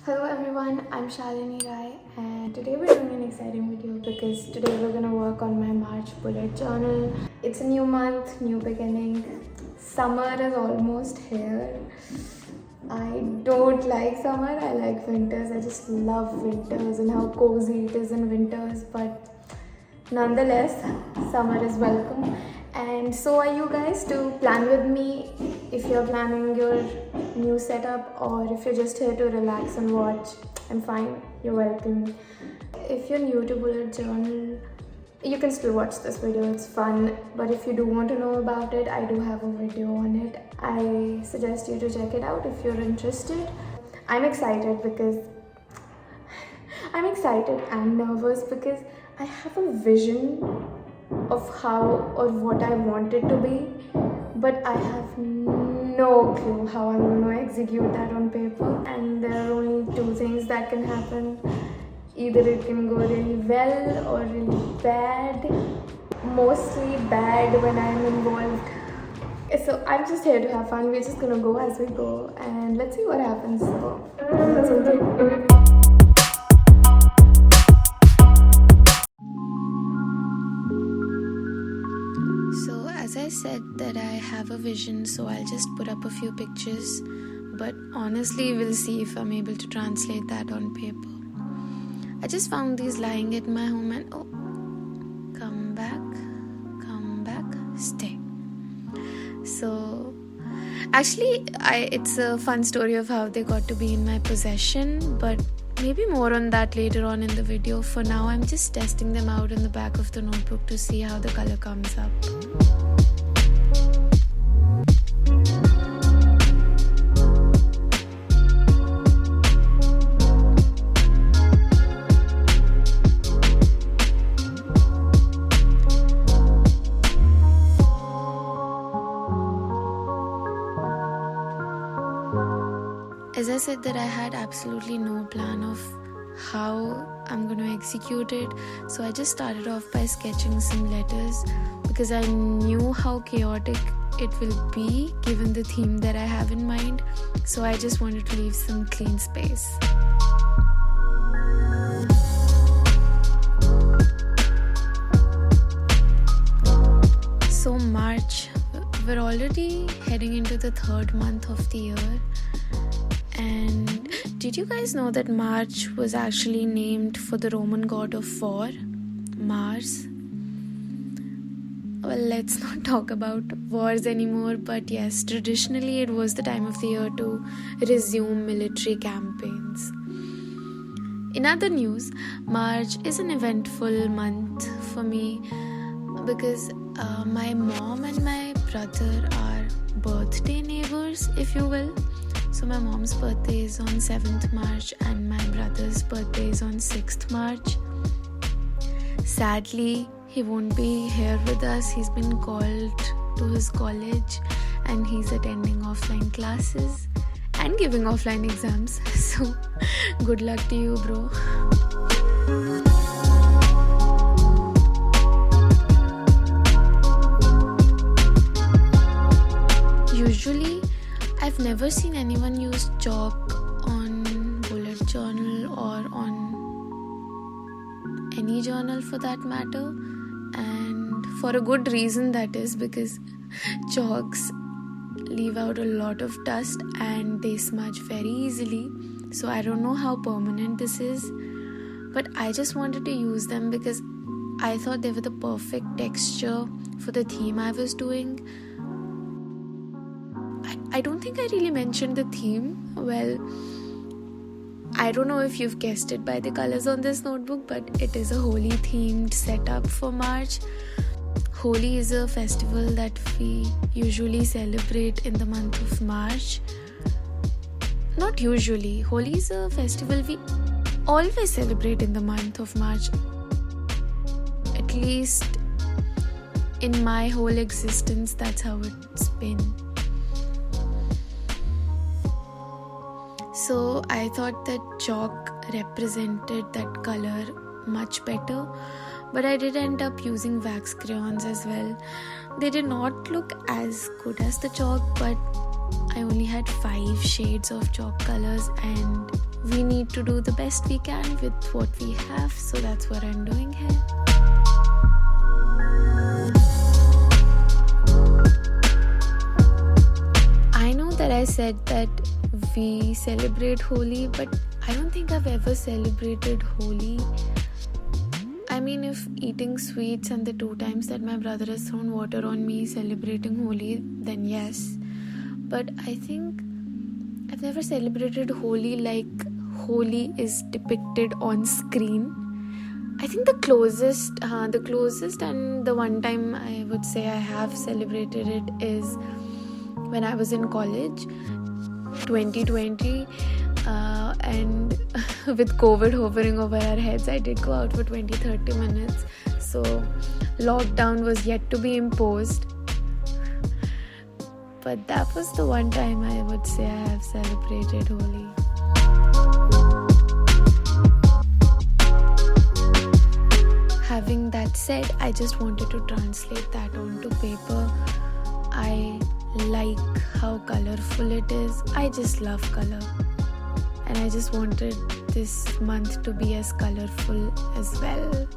Hello everyone, I'm Shalini Rai and today we're doing an exciting video because today we're gonna work on my March bullet journal. It's a new month, new beginning. Summer is almost here. I don't like summer, I like winters. I just love winters and how cozy it is in winters, but nonetheless, summer is welcome. And so are you guys to plan with me if you're planning your new setup, or if you're just here to relax and watch. I'm fine, you're welcome. If you're new to bullet journal, you can still watch this video, it's fun. But if you do want to know about it, I do have a video on it. I suggest you to check it out if you're interested. I'm excited and nervous because I have a vision of how or what I want it to be, but I have no clue how I'm going to execute that on paper. And there are only two things that can happen. Either it can go really well or really bad. Mostly bad when I'm involved. So I'm just here to have fun. We're just gonna go as we go and let's see what happens. So let's go. So as I said that I have a vision, so I'll just put up a few pictures, but honestly we'll see if I'm able to translate that on paper. I just found these lying at my home and come back, stay. So actually it's a fun story of how they got to be in my possession, but maybe more on that later on in the video. For now, I'm just testing them out in the back of the notebook to see how the color comes up. As I said that I had absolutely no plan of how I'm going to execute it, so I just started off by sketching some letters because I knew how chaotic it will be given the theme that I have in mind, so I just wanted to leave some clean space. So March, we're already heading into the third month of the year. And did you guys know that March was actually named for the Roman god of war, Mars? Well, let's not talk about wars anymore, but yes, traditionally it was the time of the year to resume military campaigns. In other news, March is an eventful month for me because my mom and my brother are birthday neighbors, if you will. So my mom's birthday is on 7th March and my brother's birthday is on 6th March. Sadly, he won't be here with us. He's been called to his college and he's attending offline classes and giving offline exams. So good luck to you, bro. Usually, I've never seen anyone use chalk on bullet journal or on any journal for that matter, and for a good reason, that is because chalks leave out a lot of dust and they smudge very easily. So I don't know how permanent this is, but I just wanted to use them because I thought they were the perfect texture for the theme I was doing. I don't think I really mentioned the theme. Well, I don't know if you've guessed it by the colors on this notebook, but it is a Holi themed setup for March. Holi is a festival that we usually celebrate in the month of March. Not usually. Holi is a festival we always celebrate in the month of March. At least in my whole existence, that's how it's been. So I thought that chalk represented that color much better, but I did end up using wax crayons as well. They did not look as good as the chalk, but I only had 5 shades of chalk colors and we need to do the best we can with what we have, so that's what I'm doing here. I know that I said that we celebrate Holi, but I don't think I've ever celebrated Holi. I mean, if eating sweets and the 2 times that my brother has thrown water on me celebrating Holi, then yes. But I think I've never celebrated Holi like Holi is depicted on screen. I think the closest and the one time I would say I have celebrated it is when I was in college, 2020, and with COVID hovering over our heads, I did go out for 20-30 minutes. So lockdown was yet to be imposed. But that was the one time I would say I have celebrated Holi. Having that said, I just wanted to translate that onto paper. I like how colorful it is. I just love color. And I just wanted this month to be as colorful as well.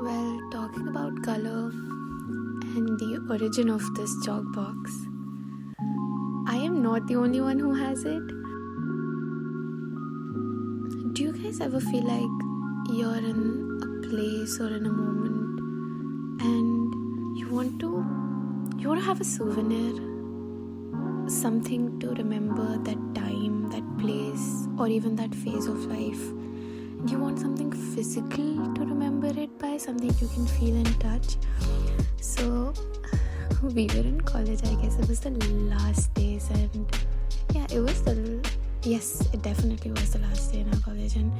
Well, talking about color and the origin of this chalk box, I am not the only one who has it. Do you guys ever feel like you're in a place or in a moment and you want to have a souvenir, something to remember that time, that place, or even that phase of life? Do you want something physical to remember it by, something you can feel and touch? So we were in college, I guess it was the last days, and yeah, it definitely was the last day in our college, and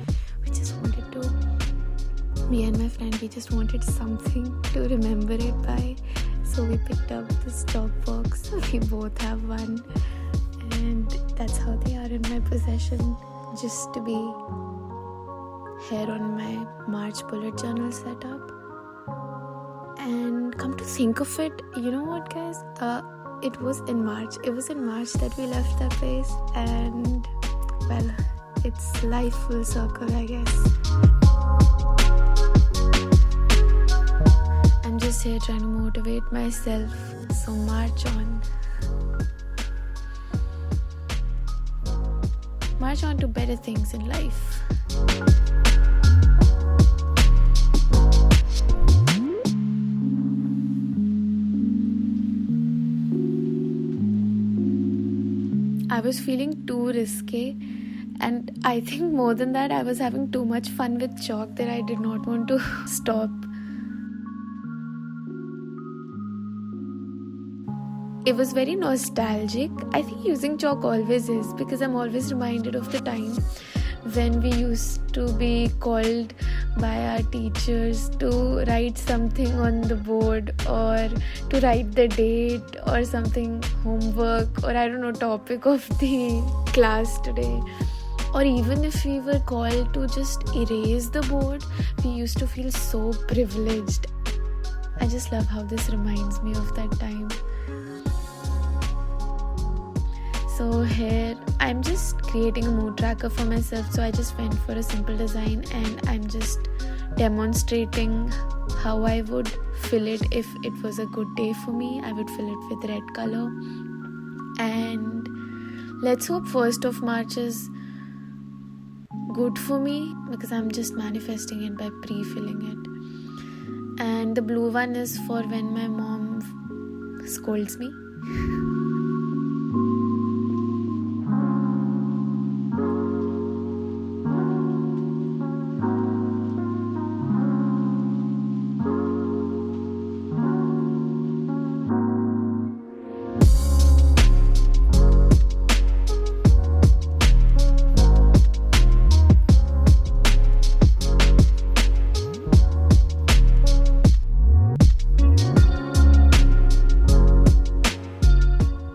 me and my friend, we just wanted something to remember it by. So we picked up this chalk box. We both have one, and that's how they are in my possession, just to be here on my March bullet journal setup. And come to think of it, you know what, guys? It was in March that we left that place, and well, it's life full circle, I guess. I'm just here trying to motivate myself, so march on. March on to better things in life. I was feeling too risky, and I think more than that, I was having too much fun with chalk that I did not want to stop. It was very nostalgic. I think using chalk always is, because I'm always reminded of the time when we used to be called by our teachers to write something on the board, or to write the date or something, homework, or I don't know, topic of the class today. Or even if we were called to just erase the board, we used to feel so privileged. I just love how this reminds me of that time. So here, I'm just creating a mood tracker for myself. So I just went for a simple design, and I'm just demonstrating how I would fill it if it was a good day for me. I would fill it with red color. And let's hope 1st of March is good for me, because I'm just manifesting it by pre-filling it. And the blue one is for when my mom scolds me.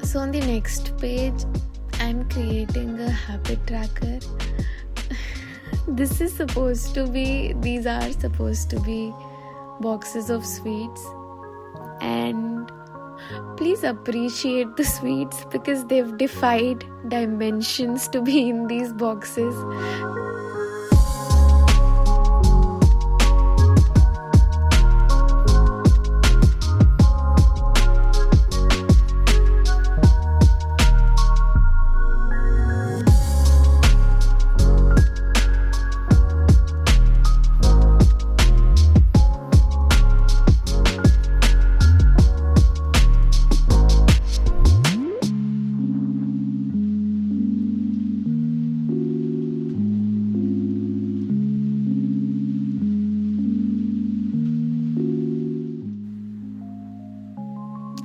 So on the next page, I'm creating a habit tracker. These are supposed to be boxes of sweets, and Please appreciate the sweets because they've defied dimensions to be in these boxes.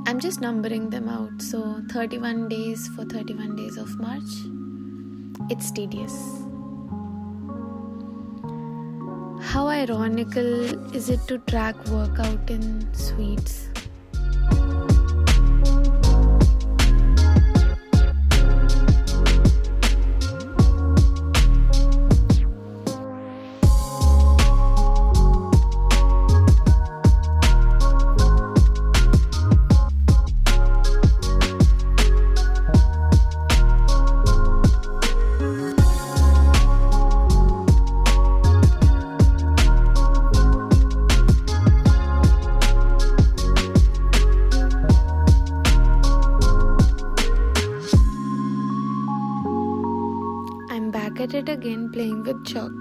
I'm just numbering them out. So 31 days for 31 days of March. It's tedious. How ironical is it to track workout in sweets? At it again, playing with chalk.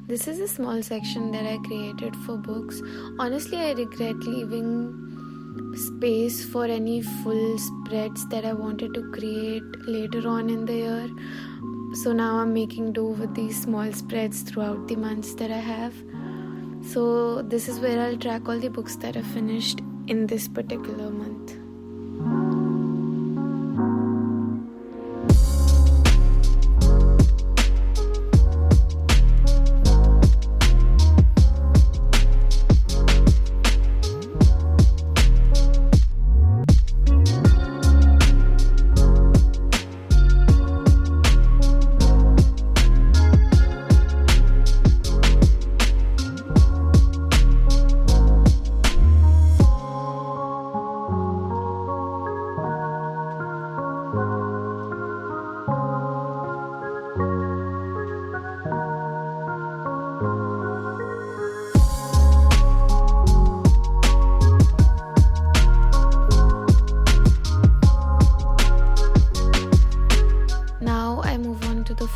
This is a small section that I created for books. Honestly, I regret leaving space for any full spreads that I wanted to create later on in the year. So now I'm making do with these small spreads throughout the months that I have. So this is where I'll track all the books that I finished in this particular month.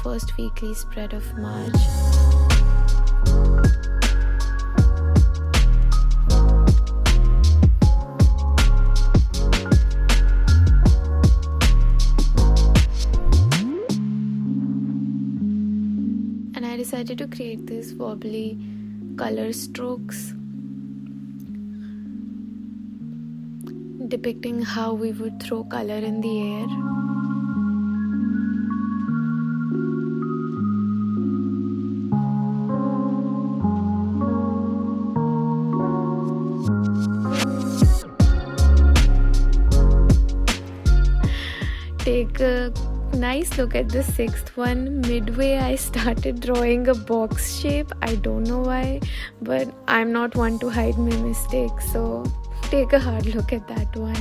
First weekly spread of March. And I decided to create these wobbly color strokes depicting how we would throw color in the air. Take a nice look at the sixth one. Midway I started drawing a box shape. I don't know why, but I'm not one to hide my mistakes, so take a hard look at that one.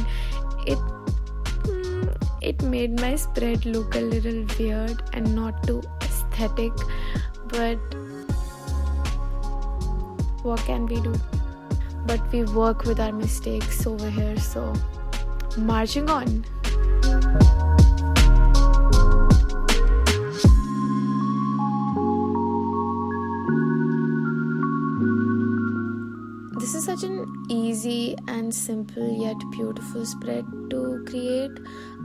It made my spread look a little weird and not too aesthetic, but what can we do? But we work with our mistakes over here, so marching on. This is such an easy and simple yet beautiful spread to create.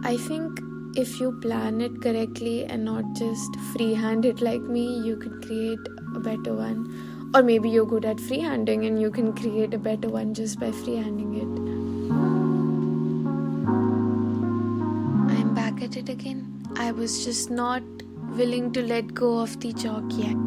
I think if you plan it correctly and not just freehand it like me, you could create a better one. Or maybe you're good at freehanding and you can create a better one just by freehanding it. I'm back at it again. I was just not willing to let go of the chalk yet.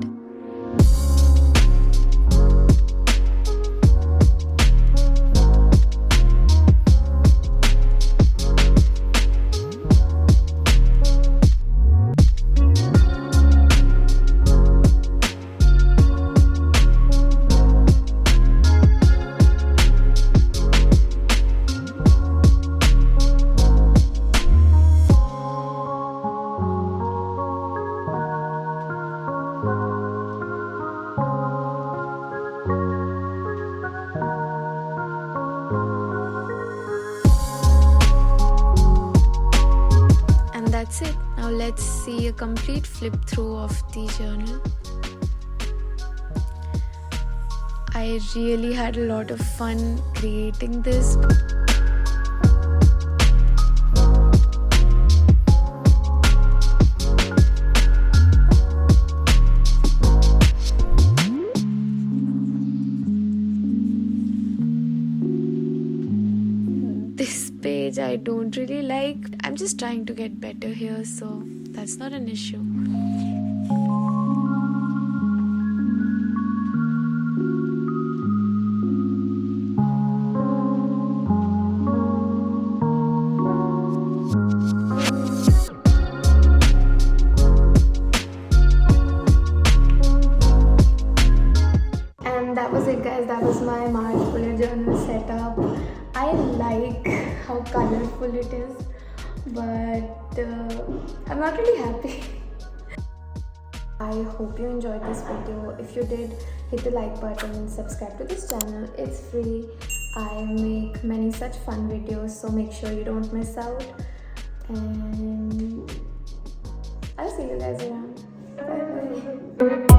let's see a complete flip through of the journal. I really had a lot of fun creating this. This page I don't really like. I'm just trying to get better here, so that's not an issue. And that was it, guys. That was my March bullet journal setup. I like how colorful it is, but I'm not really happy. I hope you enjoyed this video. If you did, hit the like button, subscribe to this channel. It's free. I make many such fun videos, so make sure you don't miss out. And I'll see you guys around. Bye bye.